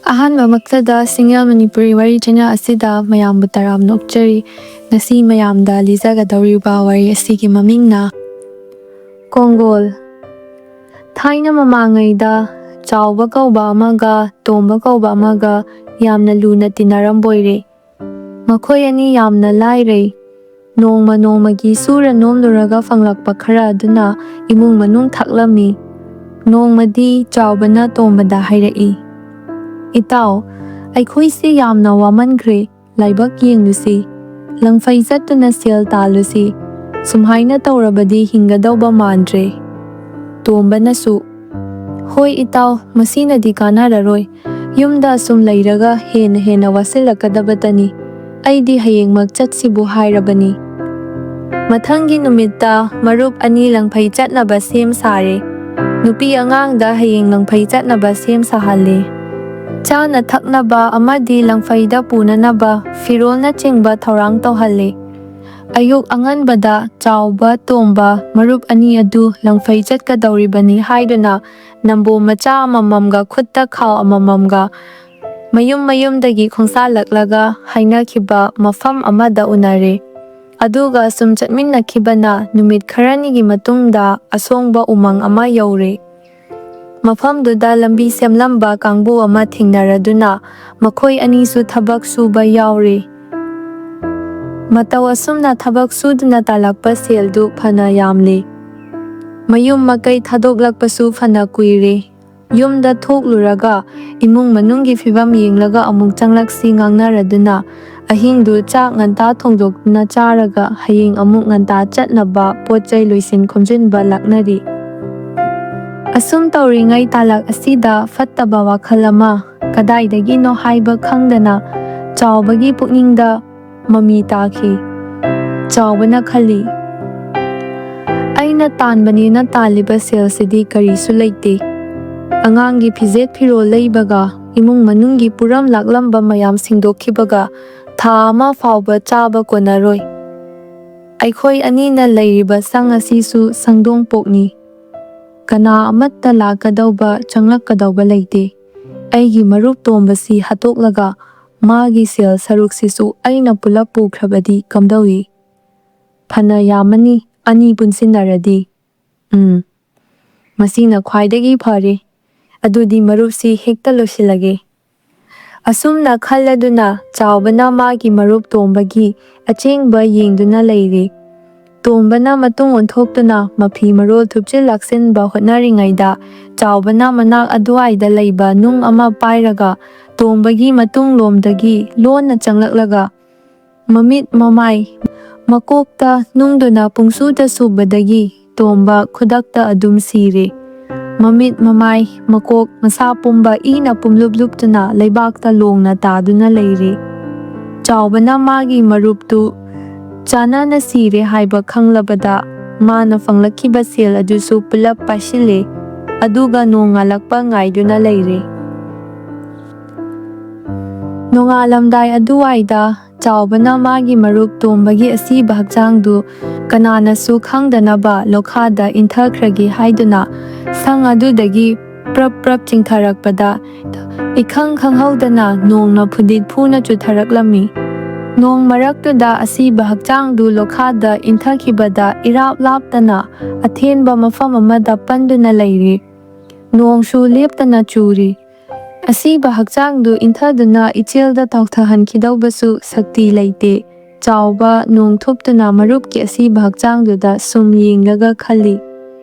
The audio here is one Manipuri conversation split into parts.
ꯑꯍꯥꯟꯕꯃꯛꯇꯗ ꯁꯤꯡꯒꯦꯜ ꯃꯅꯤꯄꯨꯔꯤ ꯋꯥꯔꯤ ꯆꯦꯅꯦꯜ ꯑꯁꯤꯗ ꯃꯌꯥꯝꯕꯨ ꯇꯔꯥꯝꯅ ꯑꯣꯛꯆꯔꯤ꯫ ꯉꯁꯤ ꯃꯌꯥꯝꯗ ꯂꯤꯖꯒꯗꯧꯔꯤꯕ ꯋꯥꯔꯤ ꯑꯁꯤꯒꯤ ꯃꯃꯤꯡꯅ ꯀꯣꯡꯒꯣꯜ꯫ ꯊꯥꯏꯅ ꯃꯃꯥꯡꯉꯩꯗ ꯆꯥꯎꯕ ꯀꯧꯕ ꯑꯃꯒ ꯇꯣꯝꯕ ꯀꯧꯕ ꯑꯃꯒ ꯌꯥꯝꯅ ꯂꯨꯅ ꯇꯤꯟꯅꯔꯝꯕꯣꯏꯔꯦ꯫ ꯃꯈꯣꯏ ꯑꯅꯤ ꯌꯥꯝꯅ ꯂꯥꯏꯔꯩ꯫ ꯅꯣꯡꯃ ꯅꯣꯡꯃꯒꯤ ꯁꯨꯔ ꯅꯣꯝꯂꯨꯔꯒ ꯐꯪꯂꯛꯄ ꯈꯔ ꯑꯗꯨꯅ ꯏꯃꯨꯡ ꯃꯅꯨꯡ ꯊꯥꯛꯂꯝꯃꯤ꯫ ꯅꯣꯡꯃꯗꯤ ꯆꯥꯎꯕꯅ ꯇꯣꯝꯕꯗ ꯍꯥꯏꯔꯛꯏ, "ꯏꯇꯥꯎ, ꯑꯩꯈꯣꯏꯁꯦ ꯌꯥꯝꯅ ꯋꯥꯃꯟꯈ꯭ꯔꯦ, ꯂꯥꯏꯕꯛ ꯌꯦꯡꯂꯨꯁꯤ, ꯂꯪꯐꯩ ꯆꯠꯇꯨꯅ ꯁꯦꯜ ꯇꯥꯜꯂꯨꯁꯤ, ꯁꯨꯝꯍꯥꯏꯅ ꯇꯧꯔꯕꯗꯤ ꯍꯤꯡꯒꯗꯧꯕ ꯃꯥꯟꯗ꯭ꯔꯦ꯫" ꯇꯣꯝꯕꯅꯁꯨ, "ꯍꯣꯏ ꯏꯇꯥꯎ, ꯃꯁꯤꯅꯗꯤ ꯀꯥꯟꯅꯔꯔꯣꯏ, ꯌꯨꯝꯗ ꯑꯁꯨꯝ ꯂꯩꯔꯒ ꯍꯦꯟꯅ ꯋꯥꯁꯤꯜꯂꯛꯀꯗꯕꯇꯅꯤ, ꯑꯩꯗꯤ ꯍꯌꯦꯡꯃꯛ ꯆꯠꯁꯤꯕꯨ ꯍꯥꯏꯔꯕꯅꯤ꯫" ꯃꯊꯪꯒꯤ ꯅꯨꯃꯤꯠꯇ ꯃꯔꯨꯞ ꯑꯅꯤ ꯂꯪꯐꯩ ꯆꯠꯅꯕ ꯁꯦꯝ ꯁꯥꯔꯦ꯫ ꯅꯨꯄꯤ ꯑꯉꯥꯡꯗ ꯍꯌꯦꯡ ꯂꯪꯐꯩ ꯆꯠꯅꯕ ꯁꯦꯝ ꯁꯥꯍꯜꯂꯦ꯫ ꯆꯥꯅ ꯊꯛꯅꯕ ꯑꯃꯗꯤ ꯂꯪꯐꯩꯗ ꯄꯨꯅꯅꯕ ꯐꯤꯔꯣꯜꯅꯆꯤꯡꯕ ꯊꯧꯔꯥꯡ ꯇꯧꯍꯜꯂꯦ꯫ ꯑꯌꯨꯛ ꯑꯉꯟꯕꯗ ꯆꯥꯎꯕ ꯇꯣꯝꯕ ꯃꯔꯨꯞ ꯑꯅꯤ ꯑꯗꯨ ꯂꯪꯐꯩ ꯆꯠꯀꯗꯧꯔꯤꯕꯅꯤ ꯍꯥꯏꯗꯨꯅ ꯅꯝꯕꯣꯜ ꯃꯆꯥ ꯑꯃꯃꯝꯒ ꯈꯨꯠꯇ ꯈꯥꯎ ꯑꯃꯃꯝꯒ ꯃꯌꯨꯝ ꯃꯌꯨꯝꯗꯒꯤ ꯈꯣꯡꯁꯥꯜꯂꯛꯂꯒ ꯍꯥꯏꯅꯈꯤꯕ ꯃꯐꯝ ꯑꯃꯗ ꯎꯅꯔꯦ꯫ ꯑꯗꯨꯒ ꯁꯨꯝ ꯆꯠꯃꯤꯟꯅꯈꯤꯕꯅ ꯅꯨꯃꯤꯠ ꯈꯔꯅꯤꯒꯤ ꯃꯇꯨꯡꯗ ꯑꯁꯣꯡꯕ ꯎꯃꯪ ꯑꯃ ꯌꯧꯔꯦ꯫ ꯃꯐꯝꯗꯨꯗ ꯂꯝꯕꯤ ꯁꯦꯝꯂꯝꯕ ꯀꯥꯡꯕꯨ ꯑꯃ ꯊꯦꯡꯅꯔꯗꯨꯅ ꯃꯈꯣꯏ ꯑꯅꯤꯁꯨ ꯊꯕꯛ ꯁꯨꯕ ꯌꯥꯎꯔꯦ꯫ ꯃꯇꯧ ꯑꯁꯨꯝꯅ ꯊꯕꯛ ꯁꯨꯗꯨꯅ ꯇꯥꯜꯂꯛꯄ ꯁꯦꯜꯗꯨ ꯐꯅ ꯌꯥꯝꯂꯦ꯫ ꯃꯌꯨꯝ ꯃꯀꯩ ꯊꯥꯗꯣꯛꯂꯛꯄꯁꯨ ꯐꯅ ꯀꯨꯏꯔꯦ꯫ ꯌꯨꯝꯗ ꯊꯣꯛꯂꯨꯔꯒ ꯏꯃꯨꯡ ꯃꯅꯨꯡꯒꯤ ꯐꯤꯚꯝ ꯌꯦꯡꯂꯒ ꯑꯃꯨꯛ ꯆꯪꯂꯛꯁꯤ ꯉꯥꯡꯅꯔꯗꯨꯅ ꯑꯍꯤꯡꯗꯨ ꯆꯥꯛ ꯉꯟꯇꯥ ꯊꯣꯡꯗꯣꯛꯇꯨꯅ ꯆꯥꯔꯒ ꯍꯌꯦꯡ ꯑꯃꯨꯛ ꯉꯟꯇꯥ ꯆꯠꯅꯕ ꯄꯣꯠꯆꯩ ꯂꯣꯏꯁꯤꯟ ꯈꯣꯝꯖꯤꯟꯕ ꯂꯥꯛꯅꯔꯤ꯫ ꯑꯁꯨꯝ ꯇꯧꯔꯤꯉꯩ ꯇꯥꯂꯛ ꯑꯁꯤꯗ ꯐꯠꯇꯕ ꯋꯥꯈꯜ ꯑꯃ ꯀꯗꯥꯏꯗꯒꯤꯅꯣ ꯍꯥꯏꯕ ꯈꯪꯗꯅ ꯆꯥꯎꯕꯒꯤ ꯄꯨꯛꯅꯤꯡꯗ ꯃꯃꯤ ꯇꯥꯈꯤ꯫ ꯆꯥꯎꯕꯅ ꯈꯜꯂꯤ, "ꯑꯩꯅ ꯇꯥꯟꯕꯅꯦꯅ ꯇꯥꯜꯂꯤꯕ ꯁꯦꯜꯁꯤꯗꯤ ꯀꯔꯤꯁꯨ ꯂꯩꯇꯦ꯫ ꯑꯉꯥꯡꯒꯤ ꯐꯤꯖꯦꯠ ꯐꯤꯔꯣꯜ ꯂꯩꯕꯒ ꯏꯃꯨꯡ ꯃꯅꯨꯡꯒꯤ ꯄꯨꯔꯝ ꯂꯥꯛꯂꯝꯕ ꯃꯌꯥꯝ ꯁꯤꯡꯗꯣꯛꯈꯤꯕꯒ ꯊꯥ ꯑꯃ ꯐꯥꯎꯕ ꯆꯥꯕ ꯀꯣꯟꯅꯔꯣꯏ꯫ ꯑꯩꯈꯣꯏ ꯑꯅꯤꯅ ꯂꯩꯔꯤꯕ ꯁꯪ ꯑꯁꯤꯁꯨ ꯁꯪꯗꯣꯡꯄꯣꯛꯅꯤ꯫ ꯀꯅꯥ ꯑꯃꯠꯇ ꯂꯥꯛꯀꯗꯧꯕ ꯆꯪꯂꯛꯀꯗꯧꯕ ꯂꯩꯇꯦ꯫ ꯑꯩꯒꯤ ꯃꯔꯨꯞ ꯇꯣꯝꯕꯁꯤ ꯍꯥꯠꯇꯣꯛꯂꯒ ꯃꯥꯒꯤ ꯁꯦꯜ ꯁꯔꯨꯛꯁꯤꯁꯨ ꯑꯩꯅ ꯄꯨꯂꯞ ꯄꯨꯈ꯭ꯔꯕꯗꯤ ꯀꯝꯗꯧꯏ? ꯐꯅ ꯌꯥꯝꯃꯅꯤ ꯑꯅꯤ ꯄꯨꯟꯁꯤꯟꯅꯔꯗꯤ꯫ ꯃꯁꯤꯅ ꯈ꯭ꯋꯥꯏꯗꯒꯤ ꯐꯔꯦ꯫ ꯑꯗꯨꯗꯤ ꯃꯔꯨꯞꯁꯤ ꯍꯦꯛꯇ ꯂꯣꯏꯁꯤꯜꯂꯒꯦ꯫ ꯑꯁꯨꯝꯅ ꯈꯜꯂꯗꯨꯅ ꯆꯥꯎꯕꯅ ꯃꯥꯒꯤ ꯃꯔꯨꯞ ꯇꯣꯝꯕꯒꯤ ꯑꯆꯦꯡꯕ ꯌꯦꯡꯗꯨꯅ ꯂꯩꯔꯦ꯫ ꯇꯣꯝꯕꯅ ꯃꯇꯨꯡ ꯑꯣꯟꯊꯣꯛꯇꯨꯅ ꯃꯐꯤ ꯃꯔꯣꯜ ꯊꯨꯞꯆꯤꯟ ꯂꯥꯛꯁꯤꯟꯕ ꯍꯣꯠꯅꯔꯤꯉꯩꯗ ꯆꯥꯎꯕꯅ ꯃꯅꯥꯛ ꯑꯗꯨꯋꯥꯏꯗ ꯂꯩꯕ ꯅꯨꯡ ꯑꯃ ꯄꯥꯏꯔꯒ ꯇꯣꯝꯕꯒꯤ ꯃꯇꯨꯡꯂꯣꯝꯗꯒꯤ ꯂꯣꯟꯅ ꯆꯪꯂꯛꯂꯒ ꯃꯃꯤꯠ ꯃꯃꯥꯏ ꯃꯀꯣꯛꯇ ꯅꯨꯡꯗꯨꯅ ꯄꯨꯡꯁꯨꯗ ꯁꯨꯕꯗꯒꯤ ꯇꯣꯝꯕ ꯈꯨꯗꯛꯇ ꯑꯗꯨꯝ ꯁꯤꯔꯦ꯫ ꯃꯃꯤꯠ ꯃꯃꯥꯏ ꯃꯀꯣꯛ ꯃꯁꯥ ꯄꯨꯝꯕ ꯏꯅ ꯄꯨꯝꯂꯨꯞ ꯂꯨꯞꯇꯨꯅ ꯂꯩꯕꯥꯛꯇ ꯂꯣꯡꯅ ꯇꯥꯗꯨꯅ ꯂꯩꯔꯦ꯫ ꯆꯥꯎꯕꯅ ꯃꯥꯒꯤ ꯃꯔꯨꯞꯇꯨ ꯆꯥꯟꯅꯅ ꯁꯤꯔꯦ ꯍꯥꯏꯕ ꯈꯪꯂꯕꯗ ꯃꯥꯅ ꯐꯪꯂꯛꯈꯤꯕ ꯁꯦꯜ ꯑꯗꯨꯁꯨ ꯄꯨꯂꯞ ꯄꯥꯏꯁꯤꯜꯂꯦ, ꯑꯗꯨꯒ ꯅꯣꯡꯉꯥꯜꯂꯛꯄ ꯉꯥꯏꯗꯨꯅ ꯂꯩꯔꯦ꯫ ꯅꯣꯡꯉꯥꯜꯂꯝꯗꯥꯏ ꯑꯗꯨꯋꯥꯏꯗ ꯆꯥꯎꯕꯅ ꯃꯥꯒꯤ ꯃꯔꯨꯞ ꯇꯣꯝꯕꯒꯤ ꯑꯁꯤꯕ ꯍꯛꯆꯥꯡꯗꯨ ꯀꯅꯥꯅꯁꯨ ꯈꯪꯗꯅꯕ ꯂꯣꯛꯈꯥꯗ ꯏꯟꯊꯈ꯭ꯔꯒꯦ ꯍꯥꯏꯗꯨꯅ ꯁꯪ ꯑꯗꯨꯗꯒꯤ ꯄ꯭ꯔꯞ ꯄ꯭ꯔꯞ ꯆꯤꯡꯊꯔꯛꯄꯗ ꯏꯈꯪ ꯈꯪꯍꯧꯗꯅ ꯅꯣꯡꯅ ꯐꯨꯗꯤꯠ ꯐꯨꯅ ꯆꯨꯊꯔꯛꯂꯝꯃꯤ꯫ ꯅꯣꯡ ꯃꯔꯛꯇꯨꯗ ꯑꯁꯤꯕ ꯍꯛꯆꯥꯡꯗꯨ ꯂꯣꯛꯈꯥꯗ ꯏꯟꯊꯈꯤꯕꯗ ꯏꯔꯥꯞ ꯂꯥꯞꯇꯅ ꯑꯊꯦꯟꯕ ꯃꯐꯝ ꯑꯃꯗ ꯄꯟꯗꯨꯅ ꯂꯩꯔꯦ꯫ ꯅꯣꯡꯁꯨ ꯂꯦꯞꯇꯅ ꯆꯨꯔꯤ꯫ ꯑꯁꯤꯕ ꯍꯛꯆꯥꯡꯗꯨ ꯏꯟꯊꯗꯨꯅ ꯏꯆꯦꯜꯗ ꯇꯥꯎꯊꯍꯟꯈꯤꯗꯧꯕꯁꯨ ꯁꯛꯇꯤ ꯂꯩꯇꯦ꯫ ꯆꯥꯎꯕ ꯅꯣꯡ ꯊꯨꯞꯇꯨꯅ ꯃꯔꯨꯞꯀꯤ ꯑꯁꯤꯕ ꯍꯛꯆꯥꯡꯗꯨꯗ ꯁꯨꯝ ꯌꯦꯡꯂꯒ ꯈꯜꯂꯤ,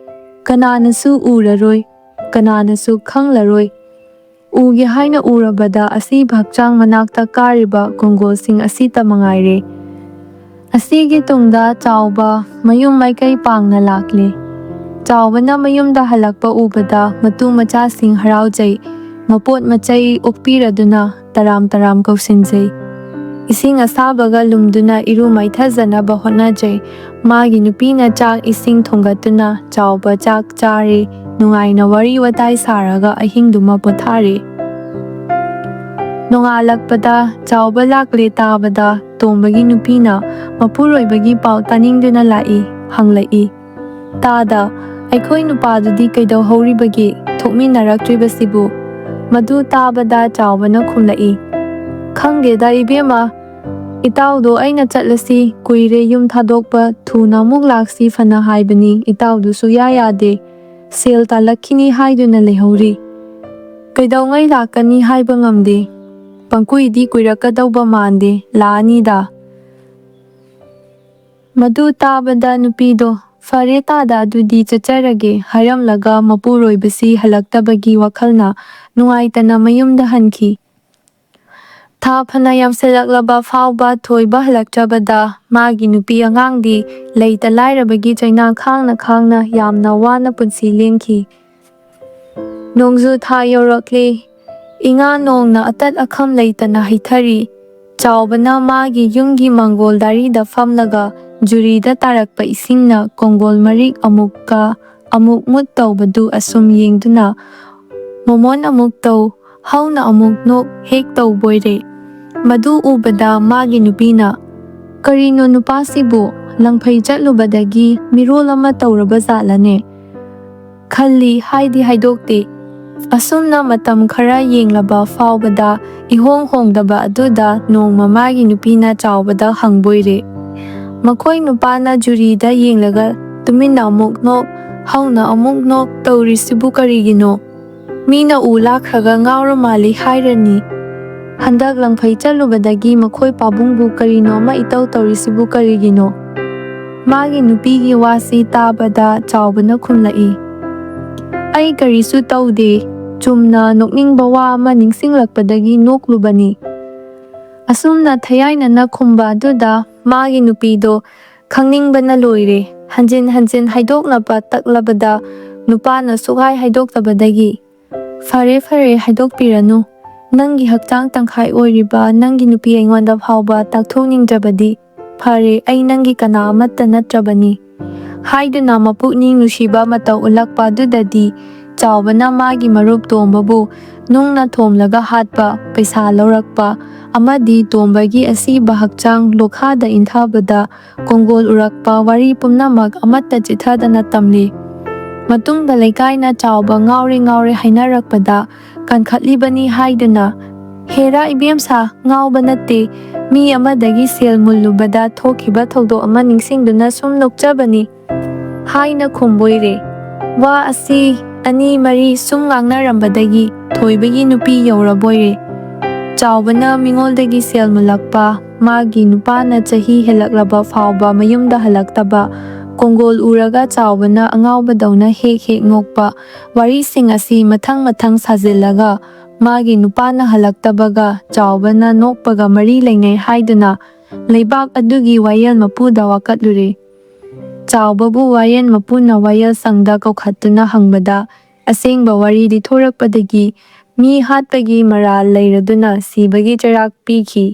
"ꯀꯅꯥꯅꯁꯨ ꯎꯔꯔꯣꯏ, ꯀꯅꯥꯅꯁꯨ ꯈꯪꯂꯔꯣꯏ꯫ ꯎꯒꯦ ꯍꯥꯏꯅ ꯎꯔꯕꯗ ꯑꯁꯤꯕ ꯍꯛꯆꯥꯡ ꯃꯅꯥꯛꯇ ꯀꯥꯔꯤꯕ ꯀꯣꯡꯒꯣꯜꯁꯤꯡ ꯑꯁꯤꯇ ꯃꯉꯥꯏꯔꯦ꯫" ꯑꯁꯤꯒꯤ ꯇꯨꯡꯗ ꯆꯥꯎꯕ ꯃꯌꯨꯝ ꯃꯥꯏꯀꯩ ꯄꯥꯡꯅ ꯂꯥꯛꯂꯦ꯫ ꯆꯥꯎꯕꯅ ꯃꯌꯨꯝꯗ ꯍꯜꯂꯛꯄ ꯎꯕꯗ ꯃꯇꯨ ꯃꯆꯥꯁꯤꯡ ꯍꯔꯥꯎꯖꯩ, ꯃꯄꯣꯠ ꯃꯆꯩ ꯑꯣꯛꯄꯤꯔꯗꯨꯅ ꯇꯔꯥꯝ ꯇꯔꯥꯝ ꯀꯧꯁꯤꯟꯖꯩ꯫ ꯏꯁꯤꯡ ꯑꯁꯥꯕꯒ ꯂꯨꯝꯗꯨꯅ ꯏꯔꯨ ꯃꯥꯏꯊꯖꯅꯕ ꯍꯣꯠꯅꯖꯩ꯫ ꯃꯥꯒꯤ ꯅꯨꯄꯤꯅ ꯆꯥꯛ ꯏꯁꯤꯡ ꯊꯣꯡꯒꯠꯇꯨꯅ ꯆꯥꯎꯕ ꯆꯥꯛ ꯆꯥꯔꯦ, ꯅꯨꯡꯉꯥꯏꯅ ꯋꯥꯔꯤ ꯋꯥꯇꯥꯏ ꯁꯥꯔꯒ ꯑꯍꯤꯡꯗꯨꯃ ꯄꯣꯊꯥꯔꯦ꯫ ꯅꯣꯡꯉꯥꯜꯂꯛꯄꯗ ꯆꯥꯎꯕ ꯂꯥꯛꯂꯦ ꯇꯥꯕꯗ ꯇꯣꯝꯕꯒꯤ ꯅꯨꯄꯤꯅ ꯃꯄꯨꯔꯣꯏꯕꯒꯤ ꯄꯥꯎ ꯇꯥꯅꯤꯡꯗꯨꯅ ꯂꯥꯛꯏ꯫ ꯍꯪꯂꯛꯏ, "ꯇꯥꯗ, ꯑꯩꯈꯣꯏ ꯅꯨꯄꯥꯗꯨꯗꯤ ꯀꯩꯗꯧꯍꯧꯔꯤꯕꯒꯦ ꯊꯣꯛꯃꯤꯟꯅꯔꯛꯇ꯭ꯔꯤꯕꯁꯤꯕꯨ? ꯃꯗꯨ ꯇꯥꯕꯗ ꯆꯥꯎꯕꯅ ꯈꯨꯝꯂꯛꯏ, "ꯈꯪꯗꯦꯗ ꯏꯕꯦꯝꯃ, ꯏꯇꯥꯎꯗꯣ ꯑꯩꯅ ꯆꯠꯂꯁꯤ, ꯀꯨꯏꯔꯦ ꯌꯨꯝ ꯊꯥꯗꯣꯛꯄ, ꯊꯨꯅ ꯑꯃꯨꯛ ꯂꯥꯛꯁꯤ ꯐꯅ ꯍꯥꯏꯕꯅꯤ, ꯏꯇꯥꯎꯗꯨ ꯁꯨꯛꯌꯥ ꯌꯥꯗꯦ, ꯁꯦꯜ ꯇꯥꯜꯂꯛꯈꯤꯅꯤ ꯍꯥꯏꯗꯨꯅ ꯂꯩꯍꯧꯔꯤ꯫ ꯀꯩꯗꯧꯉꯩ ꯂꯥꯛꯀꯅꯤ ꯍꯥꯏꯕ ꯉꯝꯗꯦ, ꯄꯪꯀꯨꯏꯗꯤ ꯀꯨꯏꯔꯛꯀꯗꯧꯕ ꯃꯥꯟꯗꯦ, ꯂꯥꯛꯑꯅꯤꯗ"꯫ ꯃꯗꯨ ꯇꯥꯕꯗ ꯅꯨꯄꯤꯗꯣ "ꯐꯔꯦ ꯇꯥꯗ ꯑꯗꯨꯗꯤ ꯆꯠꯆꯔꯒꯦ" ꯍꯥꯏꯔꯝꯂꯒ ꯃꯄꯨꯔꯣꯏꯕꯁꯤ ꯍꯜꯂꯛꯇꯕꯒꯤ ꯋꯥꯈꯜꯅ ꯅꯨꯡꯉꯥꯏꯇꯅ ꯃꯌꯨꯝꯗ ꯍꯟꯈꯤ꯫ ꯊꯥ ꯐꯅ ꯌꯥꯝꯁꯤꯜꯂꯛꯂꯕ ꯐꯥꯎꯕ ꯊꯣꯏꯕ ꯍꯜꯂꯛꯇ꯭ꯔꯕꯗ ꯃꯥꯒꯤ ꯅꯨꯄꯤ ꯑꯉꯥꯡꯗꯤ ꯂꯩꯇ ꯂꯥꯏꯔꯕꯒꯤ ꯆꯩꯅꯥ ꯈꯥꯡꯅ ꯈꯥꯡꯅ ꯌꯥꯝꯅ ꯋꯥꯅ ꯄꯨꯟꯁꯤ ꯂꯦꯟꯈꯤ꯫ ꯅꯣꯡꯖꯨ ꯊꯥ ꯌꯧꯔꯛꯂꯦ, ꯏꯉꯥ ꯅꯣꯡꯅ ꯑꯇꯠ ꯑꯈꯝ ꯂꯩꯇꯅ ꯍꯩꯊꯔꯤ꯫ ꯆꯥꯎꯕꯅ ꯃꯥꯒꯤ ꯌꯨꯝꯒꯤ ꯃꯥꯡꯒꯣꯜ ꯗꯥꯔꯤꯗ ꯐꯝꯂꯒ ꯖꯨꯔꯤꯗ ꯇꯥꯔꯛꯄ ꯏꯁꯤꯡꯅ ꯀꯣꯡꯒꯣꯜ ꯃꯔꯤꯛ ꯑꯃꯨꯛꯀ ꯑꯃꯨꯛ ꯃꯨꯠ ꯇꯧꯕꯗꯨ ꯑꯁꯨꯝ ꯌꯦꯡꯗꯨꯅ ꯃꯣꯃꯣꯟ ꯑꯃꯨꯛ ꯇꯧ, ꯍꯧꯅ ꯑꯃꯨꯛ ꯅꯣꯛ ꯍꯦꯛ ꯇꯧꯕꯣꯏꯔꯦ꯫ ꯃꯗꯨ ꯎꯕꯗ ꯃꯥꯒꯤ ꯅꯨꯄꯤꯅ "ꯀꯔꯤꯅꯣ ꯅꯨꯄꯥꯁꯤꯕꯨ, ꯂꯪꯐꯩ ꯆꯠꯂꯨꯕꯗꯒꯤ ꯃꯤꯔꯣꯜ ꯑꯃ ꯇꯧꯔꯕꯖꯥꯠꯂꯅꯦ" ꯈꯜꯂꯤ, ꯍꯥꯏꯗꯤ ꯍꯥꯏꯗꯣꯛꯇꯦ꯫ ꯑꯁꯨꯝꯅ ꯃꯇꯝ ꯈꯔ ꯌꯦꯡꯂꯕ ꯐꯥꯎꯕꯗ ꯏꯍꯣꯡ ꯍꯣꯡꯗꯕ ꯑꯗꯨꯗ ꯅꯣꯡꯃ ꯃꯥꯒꯤ ꯅꯨꯄꯤꯅ ꯆꯥꯎꯕꯗ ꯍꯪꯕꯣꯏꯔꯦ꯫ ꯃꯈꯣꯏ ꯅꯨꯄꯥꯅ ꯖꯨꯔꯤꯗ ꯌꯦꯡꯂꯒ ꯇꯨꯃꯤꯟꯅ ꯑꯃꯨꯛ ꯅꯣꯛ, ꯍꯧꯅ ꯑꯃꯨꯛ ꯅꯣꯛ ꯇꯧꯔꯤꯁꯤꯕꯨ ꯀꯔꯤꯒꯤꯅꯣ? ꯃꯤꯅ ꯎ ꯂꯥꯛꯈ꯭ꯔꯒ ꯉꯥꯎꯔ ꯃꯥꯜꯂꯤ ꯍꯥꯏꯔꯅꯤ꯫ ꯍꯟꯗꯛ ꯂꯪꯐꯩ ꯆꯠꯂꯨꯕꯗꯒꯤ ꯃꯈꯣꯏ ꯄꯥꯕꯨꯡꯕꯨ ꯀꯔꯤꯅꯣ ꯑꯃ ꯏꯇꯧ ꯇꯧꯔꯤꯁꯤꯕꯨ ꯀꯔꯤꯒꯤꯅꯣ? ꯃꯥꯒꯤ ꯅꯨꯄꯤꯒꯤ ꯋꯥꯁꯤ ꯇꯥꯕꯗ ꯆꯥꯎꯕꯅ ꯈꯨꯝꯂꯛꯏ, "ꯑꯩ ꯀꯔꯤꯁꯨ ꯇꯧꯗꯦ, ꯆꯨꯝꯅ ꯅꯣꯛꯅꯤꯡꯕ ꯋꯥ ꯑꯃ ꯅꯤꯡꯁꯤꯡꯂꯛꯄꯗꯒꯤ ꯅꯣꯛꯂꯨꯕꯅꯤ"꯫ ꯑꯁꯨꯝꯅ ꯊꯌꯥꯏꯅꯅ ꯈꯨꯝꯕ ꯑꯗꯨꯗ ꯃꯥꯒꯤ ꯅꯨꯄꯤꯗꯣ ꯈꯪꯅꯤꯡꯕꯅ ꯂꯣꯏꯔꯦ꯫ ꯍꯟꯖꯤꯟ ꯍꯟꯖꯤꯟ ꯍꯥꯏꯗꯣꯛꯅꯕ ꯇꯛꯂꯕꯗ ꯅꯨꯄꯥꯅ ꯁꯨꯛꯍꯥꯏ ꯍꯥꯏꯗꯣꯛꯇꯕꯗꯒꯤ "ꯐꯔꯦ ꯐꯔꯦ, ꯍꯥꯏꯗꯣꯛꯄꯤꯔꯅꯨ, ꯅꯪꯒꯤ ꯍꯛꯆꯥꯡ ꯇꯪꯈꯥꯏ ꯑꯣꯏꯔꯤꯕ ꯅꯪꯒꯤ ꯅꯨꯄꯤ ꯑꯩꯉꯣꯟꯗ ꯐꯥꯎꯕ ꯇꯥꯛꯊꯣꯛꯅꯤꯡꯗ꯭ꯔꯕꯗꯤ ꯐꯔꯦ, ꯑꯩ ꯅꯪꯒꯤ ꯀꯅꯥ ꯑꯃꯠꯇ ꯅꯠꯇ꯭ꯔꯕꯅꯤ" ꯍꯥꯏꯗꯨꯅ ꯃꯄꯨꯛꯅꯤꯡ ꯅꯨꯡꯁꯤꯕ ꯃꯇꯧ ꯎꯠꯂꯛꯄ ꯑꯗꯨꯗꯗꯤ ꯆꯥꯎꯕꯅ ꯃꯥꯒꯤ ꯃꯔꯨꯞ ꯇꯣꯝꯕꯕꯨ ꯅꯨꯡꯅ ꯊꯣꯝꯂꯒ ꯍꯥꯠꯄ, ꯄꯩꯁꯥ ꯂꯧꯔꯛꯄ, ꯑꯃꯗꯤ ꯇꯣꯝꯕꯒꯤ ꯑꯁꯤꯕ ꯍꯛꯆꯥꯡ ꯂꯣꯛꯈꯥꯗ ꯏꯟꯊꯕꯗ ꯀꯣꯡꯒꯣꯜ ꯎꯔꯛꯄ ꯋꯥꯔꯤ ꯄꯨꯝꯅꯃꯛ ꯑꯃꯠꯇ ꯆꯤꯠꯊꯗꯅ ꯇꯝꯂꯤ꯫ ꯃꯇꯨꯡꯗ ꯂꯩꯀꯥꯏꯅ ꯆꯥꯎꯕ ꯉꯥꯎꯔꯦ ꯉꯥꯎꯔꯦ ꯍꯥꯏꯅꯔꯛꯄꯗ ꯀꯟꯈꯠꯂꯤꯕꯅꯤ ꯍꯥꯏꯗꯨꯅ "ꯍꯦꯔꯥ ꯏꯕꯦꯝꯁꯥ, ꯉꯥꯎꯕ ꯅꯠꯇꯦ, ꯃꯤ ꯑꯃꯗꯒꯤ ꯁꯦꯜ ꯃꯨꯜꯂꯨꯕꯗ ꯊꯣꯛꯈꯤꯕ ꯊꯧꯗꯣꯛ ꯑꯃ ꯅꯤꯡꯁꯤꯡꯗꯨꯅ ꯁꯨꯝ ꯅꯣꯛꯆꯕꯅꯤ" ꯍꯥꯏꯅ ꯈꯨꯝꯕꯣꯏꯔꯦ꯫ ꯋꯥ ꯑꯁꯤ ꯑꯅꯤ ꯃꯔꯤ ꯁꯨꯝ ꯉꯥꯡꯅꯔꯝꯕꯗꯒꯤ ꯊꯣꯏꯕꯒꯤ ꯅꯨꯄꯤ ꯌꯧꯔꯕꯣꯏꯔꯦ꯫ ꯆꯥꯎꯕꯅ ꯃꯤꯉꯣꯜꯗꯒꯤ ꯁꯦꯜ ꯃꯨꯜꯂꯛꯄ, ꯃꯥꯒꯤ ꯅꯨꯄꯥꯅ ꯆꯍꯤ ꯍꯦꯜꯂꯛꯂꯕ ꯐꯥꯎꯕ ꯃꯌꯨꯝꯗ ꯍꯜꯂꯛꯇꯕ, ꯀꯣꯡꯒꯣꯜ ꯎꯔꯒ ꯆꯥꯎꯕꯅ ꯑꯉꯥꯎꯕꯗꯧꯅ ꯍꯦꯛ ꯍꯦꯛ ꯅꯣꯛꯄ, ꯋꯥꯔꯤꯁꯤꯡ ꯑꯁꯤ ꯃꯊꯪ ꯃꯊꯪ ꯁꯥꯖꯤꯜꯂꯒ ꯃꯥꯒꯤ ꯅꯨꯄꯥꯅ ꯍꯜꯂꯛꯇꯕꯒ ꯆꯥꯎꯕꯅ ꯅꯣꯛꯄꯒ ꯃꯔꯤ ꯂꯩꯅꯩ ꯍꯥꯏꯗꯨꯅ ꯂꯩꯕꯥꯛ ꯑꯗꯨꯒꯤ ꯋꯥꯌꯦꯜ ꯃꯄꯨꯗ ꯋꯥꯀꯠꯂꯨꯔꯦ꯫ ꯆꯥꯎꯕꯕꯨ ꯋꯥꯌꯦꯜ ꯃꯄꯨꯅ ꯋꯥꯌꯦꯜ ꯁꯪꯗ ꯀꯧꯈꯠꯇꯨꯅ ꯍꯪꯕꯗ ꯑꯁꯦꯡꯕ ꯋꯥꯔꯤ ꯂꯤꯊꯣꯔꯛꯄꯗꯒꯤ ꯃꯤ ꯍꯥꯠꯄꯒꯤ ꯃꯔꯥꯜ ꯂꯩꯔꯗꯨꯅ ꯁꯤꯕꯒꯤ ꯆꯩꯔꯥꯛ ꯄꯤꯈꯤ꯫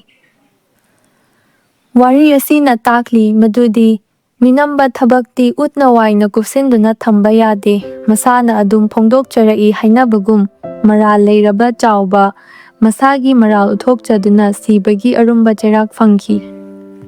ꯋꯥꯔꯤ ꯑꯁꯤꯅ ꯇꯥꯛꯂꯤ ꯃꯗꯨꯗꯤ ꯃꯤꯅꯝꯕ ꯊꯕꯛꯇꯤ ꯎꯠꯅ ꯋꯥꯏꯅ ꯀꯨꯞꯁꯤꯟꯗꯨꯅ ꯊꯝꯕ ꯌꯥꯗꯦ, ꯃꯁꯥꯅ ꯑꯗꯨꯝ ꯐꯣꯡꯗꯣꯛꯆꯔꯛꯏ ꯍꯥꯏꯅꯕꯒꯨꯝ ꯃꯔꯥꯜ ꯂꯩꯔꯕ ꯆꯥꯎꯕ ꯃꯁꯥꯒꯤ ꯃꯔꯥꯜ ꯎꯠꯊꯣꯛꯆꯗꯨꯅ ꯁꯤꯕꯒꯤ ꯑꯔꯨꯝꯕ ꯆꯩꯔꯥꯛ ꯐꯪꯈꯤ꯫